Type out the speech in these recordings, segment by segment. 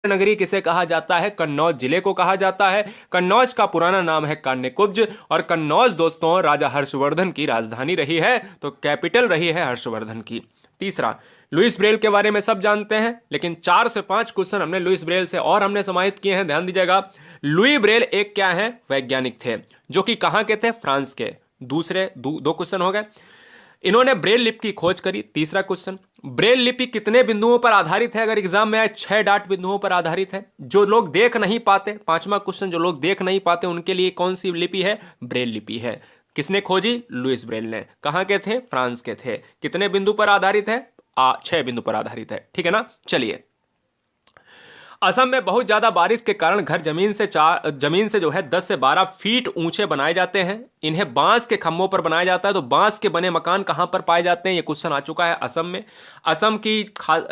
नगरी किसे कहा जाता है? कन्नौज जिले को कहा जाता है। कन्नौज का पुराना नाम है कान्यकुब्ज, और कन्नौज दोस्तों राजा हर्षवर्धन की राजधानी रही है, तो कैपिटल रही है हर्षवर्धन की। तीसरा, लुइस ब्रेल के बारे में सब जानते हैं, लेकिन 4 से 5 क्वेश्चन हमने लुइस ब्रेल से और हमने समाहित किए हैं, ध्यान दीजिएगा। लुई ब्रेल एक क्या है? वैज्ञानिक थे, जो कि कहां के थे? फ्रांस के। दूसरे दो क्वेश्चन हो गए। इन्होंने ब्रेल लिपि की खोज करी, तीसरा क्वेश्चन। ब्रेल लिपि कितने बिंदुओं पर आधारित है? अगर एग्जाम में आए 6 डाट बिंदुओं पर आधारित है, जो लोग देख नहीं पाते। पांचवा क्वेश्चन, जो लोग देख नहीं पाते उनके लिए कौन सी लिपि है? ब्रेल लिपि है। किसने खोजी? लुइस ब्रेल ने। कहां के थे? फ्रांस के थे। कितने बिंदु पर आधारित है? 6 बिंदु पर आधारित है, ठीक है ना। चलिए, असम में बहुत ज्यादा बारिश के कारण घर जमीन से जो है 10 से 12 फीट ऊंचे बनाए जाते हैं। इन्हें बांस के खंभों पर बनाया जाता है। तो बांस के बने मकान कहां पर पाए जाते हैं? ये क्वेश्चन आ चुका है असम में। असम की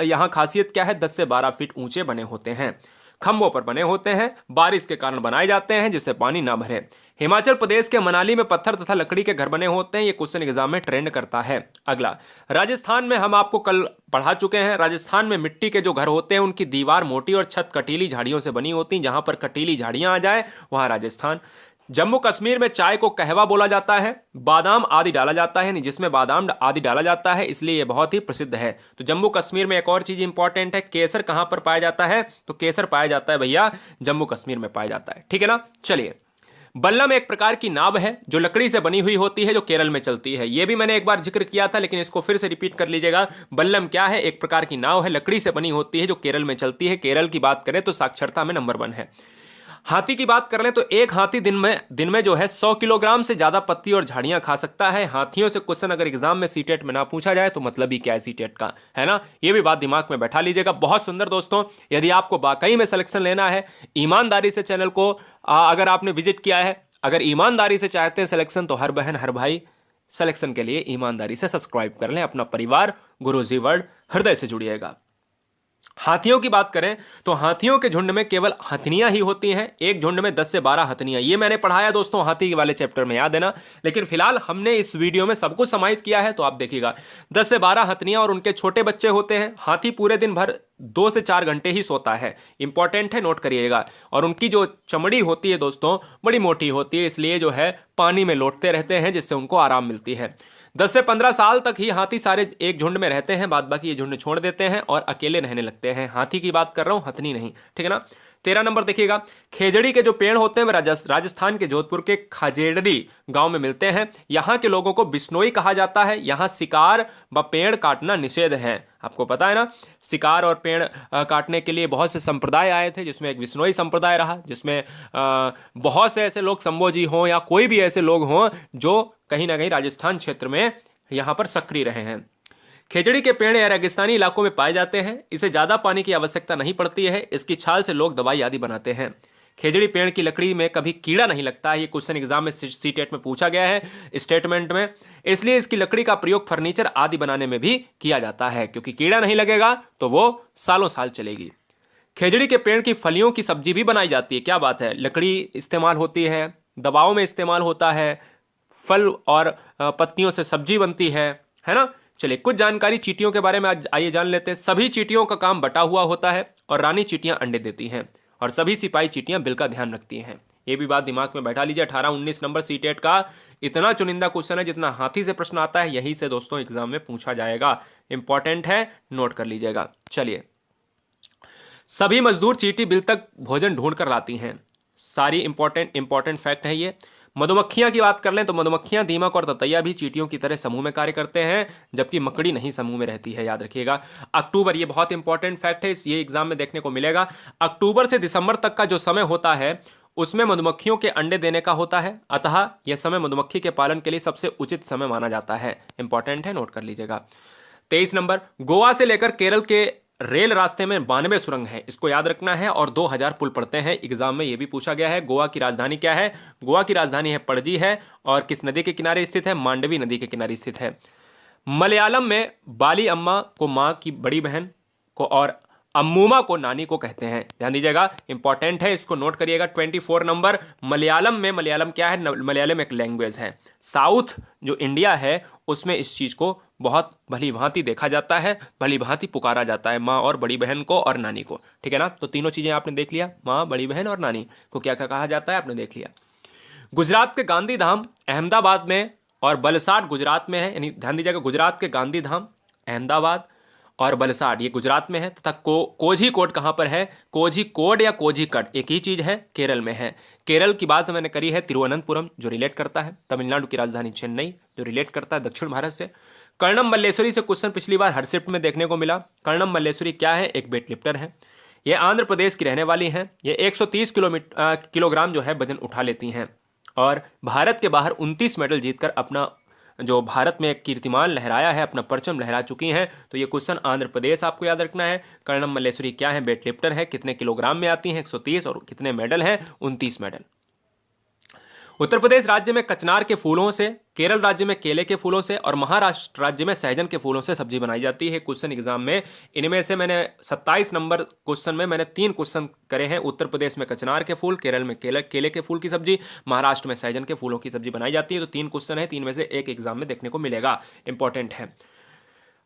यहां खासियत क्या है? 10 से 12 फीट ऊंचे बने होते हैं, खंभों पर बने होते हैं, बारिश के कारण बनाए जाते हैं जिससे पानी ना भरे। हिमाचल प्रदेश के मनाली में पत्थर तथा लकड़ी के घर बने होते हैं। ये क्वेश्चन एग्जाम में ट्रेंड करता है। अगला, राजस्थान में हम आपको कल पढ़ा चुके हैं। राजस्थान में मिट्टी के जो घर होते हैं उनकी दीवार मोटी और छत कटीली झाड़ियों से बनी होती हैं। जहां पर कटीली झाड़ियां आ जाए वहां राजस्थान। जम्मू कश्मीर में चाय को कहवा बोला जाता है। बादाम आदि डाला जाता है, जिसमें बादाम आदि डाला जाता है, इसलिए यह बहुत ही प्रसिद्ध है। तो जम्मू कश्मीर में एक और चीज इंपॉर्टेंट है, केसर कहां पर पाया जाता है? तो केसर पाया जाता है भैया जम्मू कश्मीर में पाया जाता है, ठीक है ना। चलिए, बल्लम एक प्रकार की नाव है जो लकड़ी से बनी हुई होती है, जो केरल में चलती है। यह भी मैंने एक बार जिक्र किया था, लेकिन इसको फिर से रिपीट कर लीजिएगा। बल्लम क्या है? एक प्रकार की नाव है, लकड़ी से बनी होती है, जो केरल में चलती है। केरल की बात करें तो साक्षरता में नंबर 1 है। हाथी की बात कर लें तो एक हाथी दिन में जो है 100 किलोग्राम से ज्यादा पत्ती और झाड़ियां खा सकता है। हाथियों से क्वेश्चन अगर एग्जाम में सीटेट में ना पूछा जाए तो मतलब ही क्या है सीटेट का, है ना। ये भी बात दिमाग में बैठा लीजिएगा। बहुत सुंदर दोस्तों, यदि आपको वाकई में सिलेक्शन लेना है, ईमानदारी से चैनल को अगर आपने विजिट किया है, अगर ईमानदारी से चाहते हैं सिलेक्शन, तो हर बहन हर भाई सिलेक्शन के लिए ईमानदारी से सब्सक्राइब कर लें। अपना परिवार गुरुजी वर्ल्ड हृदय से जुड़िएगा। हाथियों की बात करें तो हाथियों के झुंड में केवल हथनियां ही होती हैं। एक झुंड में 10 से 12 हथनियां। ये मैंने पढ़ाया दोस्तों हाथी वाले चैप्टर में, याद है ना। लेकिन फिलहाल हमने इस वीडियो में सब कुछ समाहित किया है, तो आप देखिएगा 10 से 12 हथनियां और उनके छोटे बच्चे होते हैं। हाथी पूरे दिन भर 2 से 4 घंटे ही सोता है। इंपॉर्टेंट है, नोट करिएगा। और उनकी जो चमड़ी होती है दोस्तों बड़ी मोटी होती है, इसलिए जो है पानी में लौटते रहते हैं, जिससे उनको आराम मिलती है। 10 से 15 साल तक ही हाथी सारे एक झुंड में रहते हैं, बाद बाकी ये झुंड छोड़ देते हैं और अकेले रहने लगते हैं। हाथी की बात कर रहा हूं, हथनी नहीं, ठीक है ना। 13 नंबर देखिएगा, खेजड़ी के जो पेड़ होते हैं वे राजस्थान के जोधपुर के खाजेड़ी गांव में मिलते हैं। यहां के लोगों को बिश्नोई कहा जाता है। यहां शिकार व पेड़ काटना निषेध है। आपको पता है ना, शिकार और पेड़ काटने के लिए बहुत से संप्रदाय आए थे, जिसमें एक बिश्नोई संप्रदाय रहा, जिसमें बहुत से ऐसे लोग संबोजी हों या कोई भी ऐसे लोग हों जो कहीं ना कहीं राजस्थान क्षेत्र में यहां पर सक्रिय रहे हैं। खेजड़ी के पेड़ या रेगिस्तानी इलाकों में पाए जाते हैं। इसे ज्यादा पानी की आवश्यकता नहीं पड़ती है। इसकी छाल से लोग दवाई आदि बनाते हैं। खेजड़ी पेड़ की लकड़ी में कभी कीड़ा नहीं लगता है। ये क्वेश्चन एग्जाम में सीटेट में पूछा गया है स्टेटमेंट में। इसलिए इसकी लकड़ी का प्रयोग फर्नीचर आदि बनाने में भी किया जाता है, क्योंकि कीड़ा नहीं लगेगा तो वो सालों साल चलेगी। खेजड़ी के पेड़ की फलियों की सब्जी भी बनाई जाती है। क्या बात है, लकड़ी इस्तेमाल होती है, दवाओं में इस्तेमाल होता है, फल और पत्तियों से सब्जी बनती है ना। चलिए, कुछ जानकारी चींटियों के बारे में आज आइए जान लेते हैं। सभी चींटियों का काम बटा हुआ होता है और रानी चींटियां अंडे देती हैं, और सभी सिपाही चींटियां बिल का ध्यान रखती हैं। ये भी बात दिमाग में बैठा लीजिए। 18-19 नंबर सीटेट का इतना चुनिंदा क्वेश्चन है, जितना हाथी से प्रश्न आता है यही से दोस्तों एग्जाम में पूछा जाएगा। इंपॉर्टेंट है, नोट कर लीजिएगा। चलिए, सभी मजदूर चींटी बिल तक भोजन ढूंढ कर लाती हैं। सारी इंपॉर्टेंट फैक्ट है ये। मधुमक्खियां की बात कर लें तो मधुमक्खियां, दीमक और ततैया भी चींटियों की तरह समूह में कार्य करते हैं, जबकि मकड़ी नहीं समूह में रहती है, याद रखिएगा। अक्टूबर, ये बहुत इंपॉर्टेंट फैक्ट है, ये एग्जाम में देखने को मिलेगा। अक्टूबर से दिसंबर तक का जो समय होता है उसमें मधुमक्खियों के अंडे देने का होता है, अतः यह समय मधुमक्खी के पालन के लिए सबसे उचित समय माना जाता है। इंपॉर्टेंट है, नोट कर लीजिएगा। 23 नंबर, गोवा से लेकर केरल के रेल रास्ते में 92 सुरंग है, इसको याद रखना है, और 2000 पुल पड़ते हैं। एग्जाम में यह भी पूछा गया है। गोवा की राजधानी क्या है? गोवा की राजधानी है पणजी है, और किस नदी के किनारे स्थित है? मांडवी नदी के किनारे स्थित है। मलयालम में बाली अम्मा को मां की बड़ी बहन को और अम्मूमा को नानी को कहते हैं। ध्यान दीजिएगा, इंपॉर्टेंट है, इसको नोट करिएगा। 24 नंबर, मलयालम क्या है? मलयालम एक लैंग्वेज है। साउथ जो इंडिया है उसमें इस चीज को बहुत भली भांति देखा जाता है, भली भांति पुकारा जाता है, माँ और बड़ी बहन को और नानी को। ठीक है ना, तो तीनों चीजें आपने देख लिया, माँ, बड़ी बहन और नानी को क्या क्या कहा जाता है आपने देख लिया। गुजरात के गांधी धाम अहमदाबाद में और बलसाड गुजरात में है, यानी ध्यान दीजिएगा, गुजरात के गांधी धाम अहमदाबाद और बलसाड ये गुजरात में है, तथा कोझीकोड कहाँ पर है? कोझीकोड या कोझीकड एक ही चीज है, केरल में है। केरल की बात मैंने करी है, तिरुवनंतपुरम जो रिलेट करता है, तमिलनाडु की राजधानी चेन्नई जो रिलेट करता है दक्षिण भारत से। कर्णम मल्लेश्वरी से क्वेश्चन पिछली बार हर शिफ्ट में देखने को मिला। कर्णम मल्लेश्वरी क्या है? एक वेट लिफ्टर है, ये आंध्र प्रदेश की रहने वाली हैं। ये 130 किलोग्राम जो है वजन उठा लेती हैं और भारत के बाहर 29 मेडल जीतकर अपना जो भारत में एक कीर्तिमान लहराया है, अपना परचम लहरा चुकी हैं। तो ये क्वेश्चन आंध्र प्रदेश आपको याद रखना है। कर्णम मल्लेश्वरी क्या है? वेट लिफ्टर है। कितने किलोग्राम में आती हैं? 130। और कितने मेडल हैं? 29 मेडल। उत्तर प्रदेश राज्य में कचनार के फूलों से, केरल राज्य में केले के फूलों से और महाराष्ट्र राज्य में सहजन के फूलों से सब्जी बनाई जाती है। क्वेश्चन एग्जाम में इनमें से मैंने 27 नंबर क्वेश्चन में मैंने 3 क्वेश्चन करे हैं। उत्तर प्रदेश में कचनार के फूल, केरल में केले के फूल की सब्जी, महाराष्ट्र में सहजन के फूलों की सब्जी बनाई जाती है। तो 3 क्वेश्चन है, 3 में से एक एग्जाम में देखने को मिलेगा, इंपॉर्टेंट है।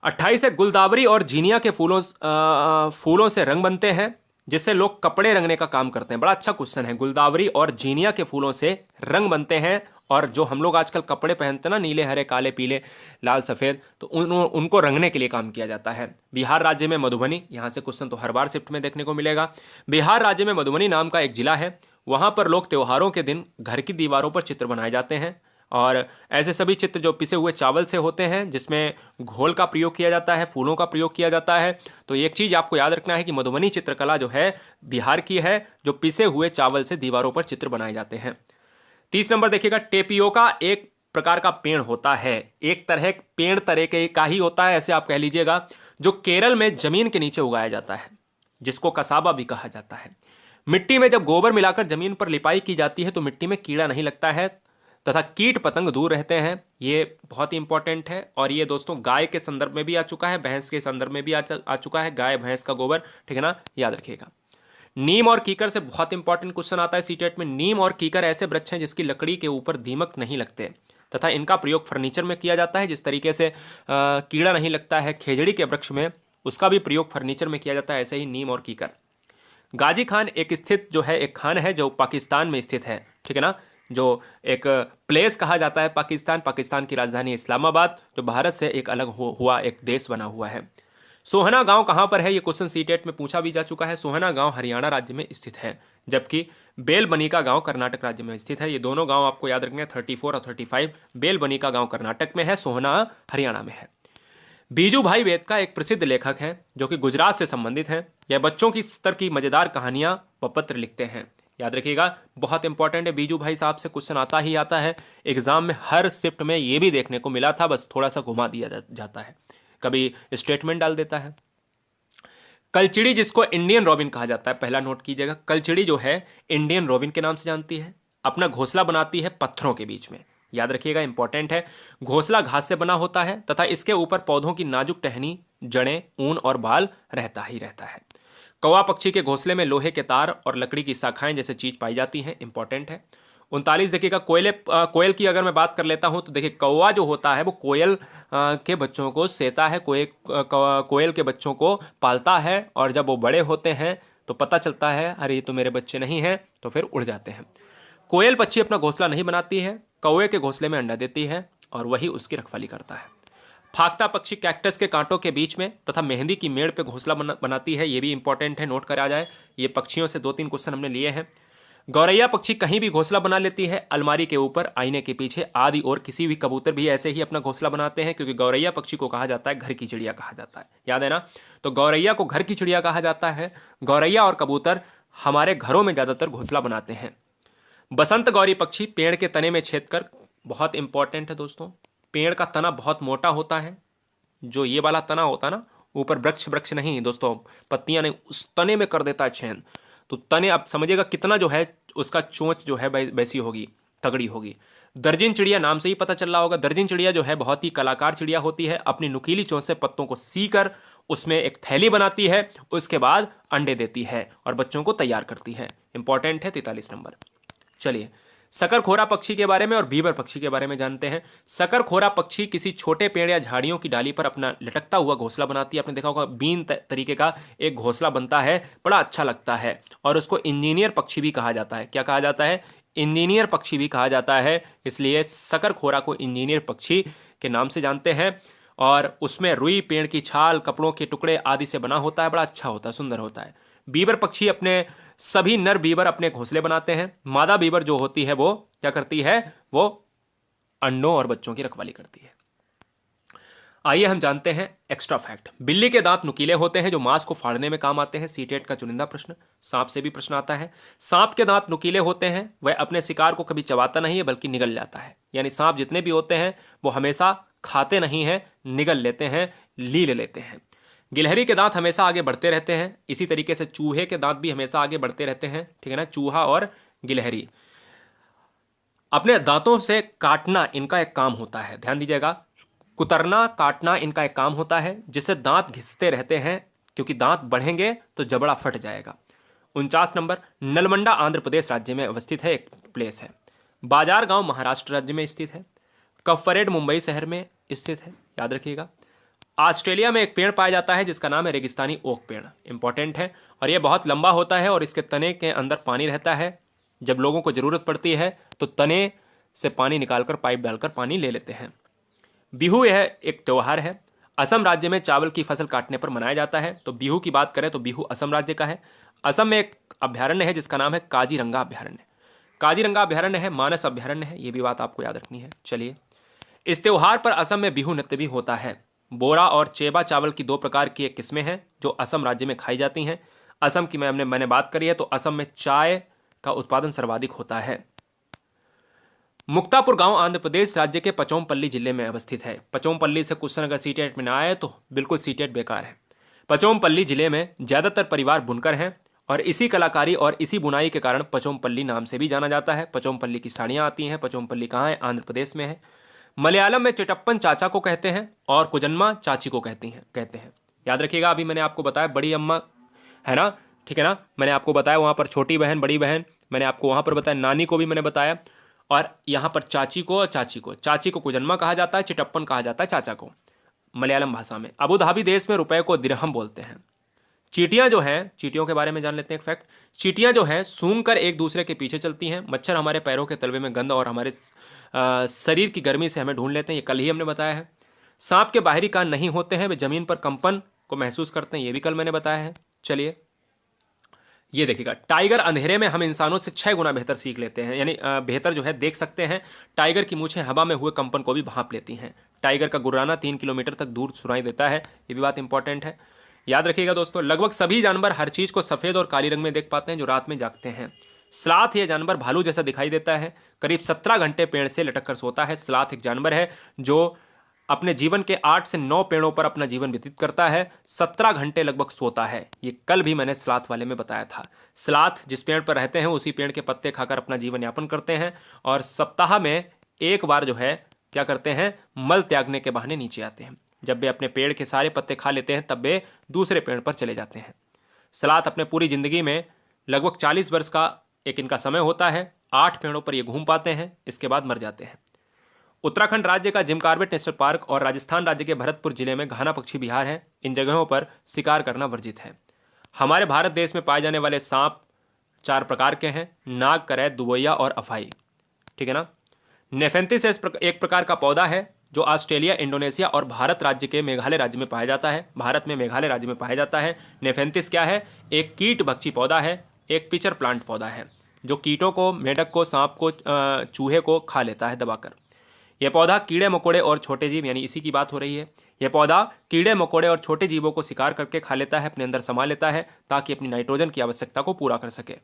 28 है, गुलदावरी और जीनिया के फूलों से रंग बनते हैं जिससे लोग कपड़े रंगने का काम करते हैं। बड़ा अच्छा क्वेश्चन है। गुलदावरी और जीनिया के फूलों से रंग बनते हैं और जो हम लोग आजकल कपड़े पहनते हैं ना, नीले, हरे, काले, पीले, लाल, सफेद, तो उनको रंगने के लिए काम किया जाता है। बिहार राज्य में मधुबनी, यहां से क्वेश्चन तो हर बार शिफ्ट में देखने को मिलेगा। बिहार राज्य में मधुबनी नाम का एक जिला है, वहां पर लोग त्योहारों के दिन घर की दीवारों पर चित्र बनाए जाते हैं और ऐसे सभी चित्र जो पिसे हुए चावल से होते हैं, जिसमें घोल का प्रयोग किया जाता है, फूलों का प्रयोग किया जाता है। तो एक चीज आपको याद रखना है कि मधुबनी चित्रकला जो है बिहार की है, जो पिसे हुए चावल से दीवारों पर चित्र बनाए जाते हैं। 30 नंबर देखिएगा, टेपियोका एक प्रकार का पेड़ होता है, एक पेड़ तरह का ही होता है, ऐसे आप कह लीजिएगा, जो केरल में जमीन के नीचे उगाया जाता है, जिसको कसाबा भी कहा जाता है। मिट्टी में जब गोबर मिलाकर जमीन पर लिपाई की जाती है तो मिट्टी में कीड़ा नहीं लगता है तथा कीट पतंग दूर रहते हैं। ये बहुत ही इंपॉर्टेंट है और ये दोस्तों गाय के संदर्भ में भी आ चुका है, भैंस के संदर्भ में भी आ चुका है, गाय भैंस का गोबर। ठीक है ना, याद रखिएगा। नीम और कीकर से बहुत इंपॉर्टेंट क्वेश्चन आता है सीटेट में। नीम और कीकर ऐसे वृक्ष हैं जिसकी लकड़ी के ऊपर दीमक नहीं लगते तथा इनका प्रयोग फर्नीचर में किया जाता है। जिस तरीके से कीड़ा नहीं लगता है खेजड़ी के वृक्ष में, उसका भी प्रयोग फर्नीचर में किया जाता है, ऐसे ही नीम और कीकर। गाजी खान एक स्थित जो है, एक खान है जो पाकिस्तान में स्थित है। ठीक है ना, जो एक प्लेस कहा जाता है पाकिस्तान की राजधानी इस्लामाबाद, जो भारत से एक अलग हुआ एक देश बना हुआ है। सोहना गांव कहां पर है? ये क्वेश्चन सीटेट में पूछा भी जा चुका है। सोहना गांव हरियाणा राज्य में स्थित है, जबकि बेलबनीका गांव कर्नाटक राज्य में स्थित है। ये दोनों गांव आपको याद रखने हैं, 34 और 35। बेलबनीका गांव कर्नाटक में है, सोहना हरियाणा में है। बीजू भाई वेदका एक प्रसिद्ध लेखक हैं जो कि गुजरात से संबंधित हैं। यह बच्चों की स्तर की मजेदार कहानियां व पत्र लिखते हैं। याद रखिएगा, बहुत इंपॉर्टेंट है, बीजू भाई साहब से क्वेश्चन आता ही आता है एग्जाम में, हर शिफ्ट में ये भी देखने को मिला था, बस थोड़ा सा घुमा दिया जाता है, कभी स्टेटमेंट डाल देता है। कलचिड़ी जिसको इंडियन रॉबिन कहा जाता है, पहला नोट कीजिएगा, कलचिड़ी जो है इंडियन रॉबिन के नाम से जानती है। अपना घोंसला बनाती है पत्थरों के बीच में। याद रखिएगा, इंपॉर्टेंट है। घोंसला घास से बना होता है तथा इसके ऊपर पौधों की नाजुक टहनी, जड़ें, ऊन और बाल रहता ही रहता है। कौवा पक्षी के घोंसले में लोहे के तार और लकड़ी की शाखाएं जैसे चीज पाई जाती हैं, इंपॉर्टेंट है। 39 देखिएगा, कोयल की अगर मैं बात कर लेता हूं तो देखिए, कौवा जो होता है वो कोयल के बच्चों को सेता है, कोयल के बच्चों को पालता है और जब वो बड़े होते हैं तो पता चलता है अरे ये तो मेरे बच्चे नहीं हैं, तो फिर उड़ जाते हैं। कोयल पक्षी अपना घोंसला नहीं बनाती है, कौवे के घोंसले में अंडा देती है और वही उसकी रखवाली करता है। फाख्ता पक्षी कैक्टस के कांटों के बीच में तथा मेहंदी की मेड़ पे घोंसला बनाती है, ये भी इंपॉर्टेंट है, नोट करा जाए। ये पक्षियों से 2-3 क्वेश्चन हमने लिए हैं। गौरैया पक्षी कहीं भी घोंसला बना लेती है, अलमारी के ऊपर, आईने के पीछे आदि, और किसी भी कबूतर भी ऐसे ही अपना घोंसला बनाते हैं, क्योंकि गौरैया पक्षी को कहा जाता है घर की चिड़िया कहा जाता है, याद है ना। तो गौरैया को घर की चिड़िया कहा जाता है। गौरैया और कबूतर हमारे घरों में ज्यादातर घोंसला बनाते हैं। बसंत गौरी पक्षी पेड़ के तने में छेद कर, बहुत इंपॉर्टेंट है दोस्तों, पेड़ का तना बहुत मोटा होता है, जो ये वाला तना होता है ना, ऊपर वृक्ष नहीं दोस्तों, पत्तियां नहीं, उस तने में कर देता है छेद। तो तने आप समझिएगा कितना जो है उसका चोंच जो है वैसी होगी, तगड़ी होगी। दर्जिन चिड़िया नाम से ही पता चल रहा होगा, दर्जिन चिड़िया जो है बहुत ही कलाकार चिड़िया होती है। अपनी नुकीली चोंच से पत्तों को सीकर उसमें एक थैली बनाती है, उसके बाद अंडे देती है और बच्चों को तैयार करती है। इंपॉर्टेंट है 43 नंबर। चलिए शकरखोरा पक्षी के बारे में और बीबर पक्षी के बारे में जानते हैं। शकरखोरा पक्षी किसी छोटे पेड़ या झाड़ियों की डाली पर अपना लटकता हुआ घोंसला बनाती है। आपने देखा होगा बीन तरीके का एक घोंसला बनता है, बड़ा अच्छा लगता है, और उसको इंजीनियर पक्षी भी कहा जाता है। क्या कहा जाता है? इंजीनियर पक्षी भी कहा जाता है, इसलिए शकरखोरा को इंजीनियर पक्षी के नाम से जानते हैं। और उसमें रुई, पेड़ की छाल, कपड़ों के टुकड़े आदि से बना होता है, बड़ा अच्छा होता है, सुंदर होता है। बीबर पक्षी अपने सभी नर बीबर अपने घोंसले बनाते हैं। मादा बीबर जो होती है वो क्या करती है? वो अंडों और बच्चों की रखवाली करती है। आइए हम जानते हैं एक्स्ट्रा फैक्ट। बिल्ली के दांत नुकीले होते हैं जो मांस को फाड़ने में काम आते हैं। सीटेट का चुनिंदा प्रश्न। सांप से भी प्रश्न आता है। सांप के दांत नुकीले होते हैं, वह अपने शिकार को कभी चबाता नहीं है बल्कि निगल जाता है। यानी सांप जितने भी होते हैं वो हमेशा खाते नहीं हैं, निगल लेते हैं, लील लेते हैं। गिलहरी के दांत हमेशा आगे बढ़ते रहते हैं। इसी तरीके से चूहे के दांत भी हमेशा आगे बढ़ते रहते हैं, ठीक है ना। चूहा और गिलहरी अपने दांतों से काटना इनका एक काम होता है, ध्यान दीजिएगा। कुतरना, काटना इनका एक काम होता है, जिससे दांत घिसते रहते हैं, क्योंकि दांत बढ़ेंगे तो जबड़ा फट जाएगा। 49 नंबर, नलमंडा आंध्र प्रदेश राज्य में अवस्थित है, एक प्लेस है। बाजार गांव महाराष्ट्र राज्य में स्थित है। कफरेड मुंबई शहर में स्थित है, याद रखिएगा। ऑस्ट्रेलिया में एक पेड़ पाया जाता है जिसका नाम है रेगिस्तानी ओक पेड़, इंपॉर्टेंट है। और यह बहुत लंबा होता है और इसके तने के अंदर पानी रहता है। जब लोगों को जरूरत पड़ती है तो तने से पानी निकालकर पाइप डालकर पानी ले लेते हैं। बिहू यह एक त्यौहार है। असम राज्य में चावल की फसल काटने पर मनाया जाता है। तो बिहू की बात करें तो बिहू असम राज्य का है। असम में एक अभ्यारण्य है जिसका नाम है काजीरंगा अभ्यारण्य। काजीरंगा अभ्यारण्य है, मानस अभ्यारण्य है, ये भी बात आपको याद रखनी है। चलिए, इस त्यौहार पर असम में बिहू नृत्य भी होता है। बोरा और चेबा चावल की दो प्रकार की एक किस्में हैं जो असम राज्य में खाई जाती हैं। असम की मैंने बात करी है तो असम में चाय का उत्पादन सर्वाधिक होता है। मुक्तापुर गांव आंध्र प्रदेश राज्य के पचोमपल्ली जिले में अवस्थित है। पचोमपल्ली से क्वेश्चन अगर सीटेट में ना आए तो बिल्कुल सीटेट बेकार है। पचोमपल्ली जिले में ज्यादातर परिवार बुनकर हैं और इसी कलाकारी और इसी बुनाई के कारण पचोमपल्ली नाम से भी जाना जाता है। पचोमपल्ली की साड़ियां आती हैं। पचोमपल्ली कहाँ है? आंध्र प्रदेश में है। मलयालम में चिटप्पन चाचा को कहते हैं और कुजन्मा चाची को कहते हैं। याद रखिएगा, अभी मैंने आपको बताया बड़ी अम्मा है ना, ठीक है ना। मैंने आपको बताया वहां पर छोटी बहन, बड़ी बहन, मैंने आपको वहां पर बताया, नानी को भी मैंने बताया। और यहां पर चाची को कुजन्मा कहा जाता है, चिटप्पन कहा जाता है चाचा को मलयालम भाषा में। अबू धाबी देश में रुपए को दिरहम बोलते हैं। चींटियां जो हैं, चींटियों के बारे में जान लेते हैं एक फैक्ट। चींटियां जो हैं सूंघ कर एक दूसरे के पीछे चलती हैं। मच्छर हमारे पैरों के तलवे में गंध और हमारे शरीर की गर्मी से हमें ढूंढ लेते हैं, ये कल ही हमने बताया है। सांप के बाहरी कान नहीं होते हैं, वे जमीन पर कंपन को महसूस करते हैं, ये भी कल मैंने बताया है। चलिए, ये देखिएगा, टाइगर अंधेरे में हम इंसानों से 6 गुना बेहतर सीख लेते हैं, यानी बेहतर जो है देख सकते हैं। टाइगर की मूछें हवा में हुए कंपन को भी भांप लेती हैं। टाइगर का गुर्राना 3 किलोमीटर तक दूर सुनाई देता है, ये भी बात इंपॉर्टेंट है, याद रखिएगा दोस्तों। लगभग सभी जानवर हर चीज को सफेद और काली रंग में देख पाते हैं जो रात में जागते हैं। स्लाथ यह जानवर भालू जैसा दिखाई देता है। करीब 17 घंटे पेड़ से लटक कर सोता है। स्लाथ एक जानवर है जो अपने जीवन के 8 से 9 पेड़ों पर अपना जीवन व्यतीत करता है। 17 घंटे लगभग सोता है। ये कल भी मैंने स्लाथ वाले में बताया था। स्लाथ जिस पेड़ पर रहते हैं उसी पेड़ के पत्ते खाकर अपना जीवन यापन करते हैं और सप्ताह में एक बार जो है क्या करते हैं, मल त्यागने के बहाने नीचे आते हैं। जब वे अपने पेड़ के सारे पत्ते खा लेते हैं तब वे दूसरे पेड़ पर चले जाते हैं। स्लाथ अपने पूरी जिंदगी में लगभग 40 वर्ष का एक इनका समय होता है। 8 पेड़ों पर ये घूम पाते हैं, इसके बाद मर जाते हैं। उत्तराखंड राज्य का जिम कॉर्बेट नेशनल पार्क और राजस्थान राज्य के भरतपुर जिले में घाना पक्षी विहार है। इन जगहों पर शिकार करना वर्जित है। हमारे भारत देश में पाए जाने वाले सांप 4 प्रकार के हैं, नाग, करैत, दुबैया और अफाई, ठीक है ना। नेफेंथिस एक प्रकार का पौधा है जो ऑस्ट्रेलिया, इंडोनेशिया और भारत राज्य के मेघालय राज्य में पाया जाता है। भारत में मेघालय राज्य में पाया जाता है। नेफेंथिस क्या है? एक कीट भक्षी पौधा है, एक पिचर प्लांट पौधा है जो कीटों को, मेढक को, सांप को, चूहे को खा लेता है दबाकर। यह पौधा कीड़े मकोड़े और छोटे जीव, यानी इसी की बात हो रही है, यह पौधा कीड़े मकोड़े और छोटे जीवों को शिकार करके खा लेता है, अपने अंदर समा लेता है ताकि अपनी नाइट्रोजन की आवश्यकता को पूरा कर सके।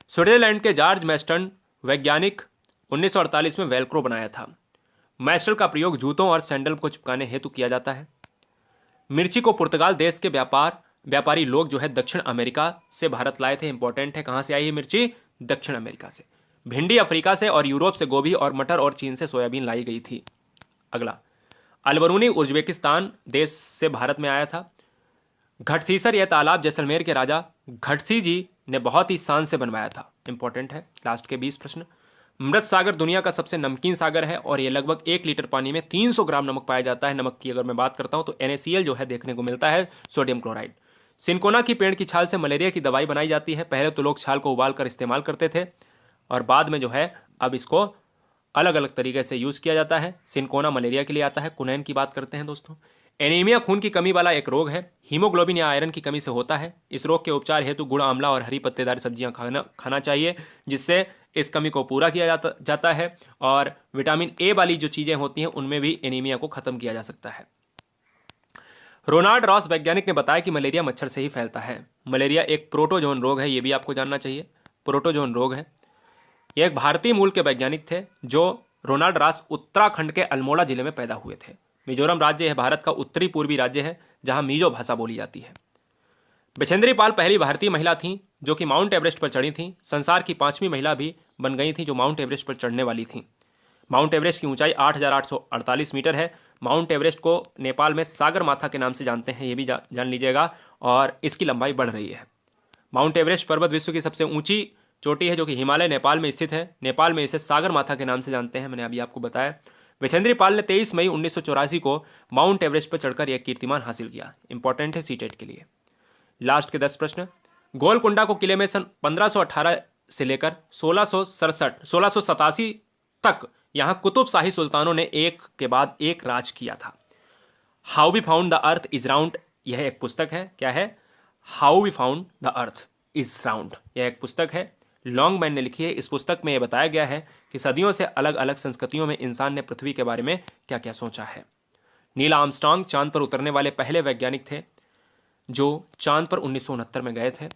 स्विट्जरलैंड के जॉर्ज मैस्टन वैज्ञानिक 1948 में वेलक्रो बनाया था। मैस्टल का प्रयोग जूतों और सैंडल को चिपकाने हेतु किया जाता है। मिर्ची को पुर्तगाल देश के व्यापारी लोग जो है दक्षिण अमेरिका से भारत लाए थे। इंपॉर्टेंट है, कहां से आई है मिर्ची? दक्षिण अमेरिका से। भिंडी अफ्रीका से और यूरोप से गोभी और मटर और चीन से सोयाबीन लाई गई थी। अगला, अलबरूनी उज्बेकिस्तान देश से भारत में आया था। घटसीसर यह तालाब जैसलमेर के राजा घटसी जी ने बहुत ही शान से बनवाया था। इंपॉर्टेंट है, लास्ट के 20 प्रश्न। मृत सागर दुनिया का सबसे नमकीन सागर है और ये लगभग 1 लीटर पानी में 300 ग्राम नमक पाया जाता है। नमक की अगर मैं बात करता हूं तो NaCl जो है देखने को मिलता है, सोडियम क्लोराइड। सिनकोना की पेड़ की छाल से मलेरिया की दवाई बनाई जाती है। पहले तो लोग छाल को उबाल कर इस्तेमाल करते थे और बाद में जो है अब इसको अलग अलग तरीके से यूज किया जाता है। सिनकोना मलेरिया के लिए आता है। कुनैन की बात करते हैं दोस्तों। एनीमिया खून की कमी वाला एक रोग है। हीमोग्लोबिन या आयरन की कमी से होता है। इस रोग के उपचार हेतु गुड़, आंवला और हरी पत्तेदार सब्जियां खाना चाहिए, जिससे इस कमी को पूरा किया जाता है। और विटामिन ए वाली जो चीजें होती हैं उनमें भी एनीमिया को खत्म किया जा सकता है। रोनाल्ड रॉस वैज्ञानिक ने बताया कि मलेरिया मच्छर से ही फैलता है। मलेरिया एक प्रोटोजोन रोग है, यह भी आपको जानना चाहिए। प्रोटोजोन रोग है। यह एक भारतीय मूल के वैज्ञानिक थे जो रोनाल्ड रॉस उत्तराखंड के अल्मोड़ा जिले में पैदा हुए थे। मिजोरम राज्य यह भारत का उत्तरी पूर्वी राज्य है जहां मिजो भाषा बोली जाती है। बछेंद्री पाल पहली भारतीय महिला थीं जो कि माउंट एवरेस्ट पर चढ़ी थीं। संसार की 5वीं महिला भी बन गई थी जो माउंट एवरेस्ट पर चढ़ने वाली थीं। माउंट एवरेस्ट की ऊंचाई 8,848 मीटर है। माउंट एवरेस्ट को नेपाल में सागर माथा के नाम से जानते हैं, ये भी जान लीजिएगा, और इसकी लंबाई बढ़ रही है। माउंट एवरेस्ट पर्वत विश्व की सबसे ऊंची चोटी है जो कि हिमालय नेपाल में स्थित है। नेपाल में इसे सागर माथा के नाम से जानते हैं, मैंने अभी आपको बताया। बछेंद्री पाल ने 23 मई 1984 को माउंट एवरेस्ट पर चढ़कर यह कीर्तिमान हासिल किया। इंपॉर्टेंट है सीटेट के लिए। लास्ट के 10 प्रश्न। गोलकुंडा को किले में सन 1518 से लेकर 1687 तक यहां कुतुब शाही सुल्तानों ने एक के बाद एक राज किया था। How we found the earth is round, यह एक पुस्तक है। क्या है? How we found the earth is round, यह एक पुस्तक है। लॉन्गमैन ने लिखी है। इस पुस्तक में यह बताया गया है कि सदियों से अलग अलग संस्कृतियों में इंसान ने पृथ्वी के बारे में क्या क्या सोचा है। नील आर्मस्ट्रांग चांद पर उतरने वाले पहले वैज्ञानिक थे जो चांद पर 1969 में गए थे।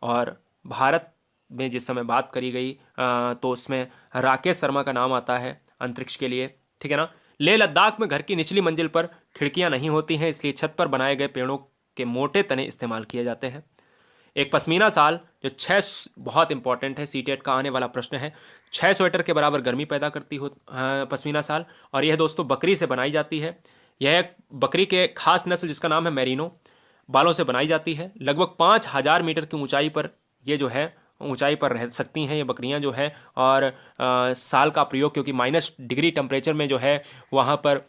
और भारत में जिस समय बात करी गई तो उसमें राकेश शर्मा का नाम आता है अंतरिक्ष के लिए, ठीक है ना। लेह लद्दाख में घर की निचली मंजिल पर खिड़कियां नहीं होती हैं, इसलिए छत पर बनाए गए पेड़ों के मोटे तने इस्तेमाल किए जाते हैं। एक पश्मीना साल जो 6, बहुत इंपॉर्टेंट है, सीटेट का आने वाला प्रश्न है, 6 स्वेटर के बराबर गर्मी पैदा करती हो पश्मीना साल। और यह दोस्तों बकरी से बनाई जाती है। यह एक बकरी के खास नस्ल जिसका नाम है मेरिनो बालों से बनाई जाती है। लगभग 5000 मीटर की ऊंचाई पर ये जो है ऊंचाई पर रह सकती हैं ये बकरियां जो है। और साल का प्रयोग, क्योंकि -डिग्री टेम्परेचर में जो है वहाँ पर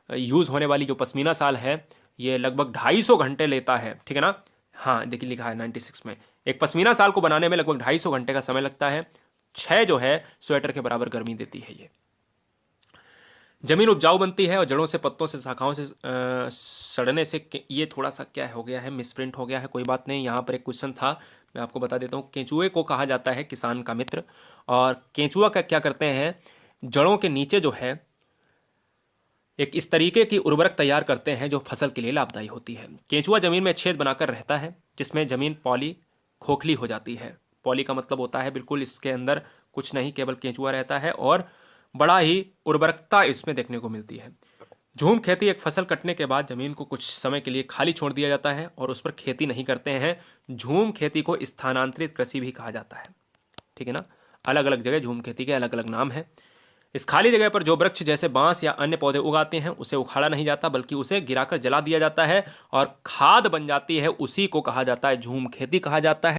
यूज़ होने वाली जो पश्मीना साल है ये लगभग 250 घंटे लेता है, ठीक है ना। हाँ देखिए लिखा है 96 में। एक पश्मीना साल को बनाने में लगभग 250 घंटे का समय लगता है। 6 जो है स्वेटर के बराबर गर्मी देती है ये। जमीन उपजाऊ बनती है और जड़ों से, पत्तों से, शाखाओं से सड़ने से। ये थोड़ा सा क्या हो गया है, मिसप्रिंट हो गया है, कोई बात नहीं। यहाँ पर एक क्वेश्चन था, मैं आपको बता देता हूँ। केंचुए को कहा जाता है किसान का मित्र। और केंचुआ का क्या करते हैं, जड़ों के नीचे जो है एक इस तरीके की उर्वरक तैयार करते हैं जो फसल के लिए लाभदायी होती है। केंचुआ जमीन में छेद बनाकर रहता है जिसमें जमीन पॉली खोखली हो जाती है। पॉली का मतलब होता है बिल्कुल इसके अंदर कुछ नहीं, केवल केंचुआ रहता है और बड़ा ही उर्वरकता इसमें देखने को मिलती है। झूम खेती, एक फसल कटने के बाद जमीन को कुछ समय के लिए खाली छोड़ दिया जाता है और उस पर खेती नहीं करते हैं। झूम खेती को स्थानांतरित कृषि भी कहा जाता है, ठीक है ना। अलग अलग जगह झूम खेती के अलग अलग नाम है। इस खाली जगह पर जो वृक्ष जैसे बांस या अन्य पौधे उगाते हैं उसे उखाड़ा नहीं जाता बल्कि उसे गिराकर जला दिया जाता है और खाद बन जाती है, उसी को कहा जाता है झूम खेती कहा जाता है।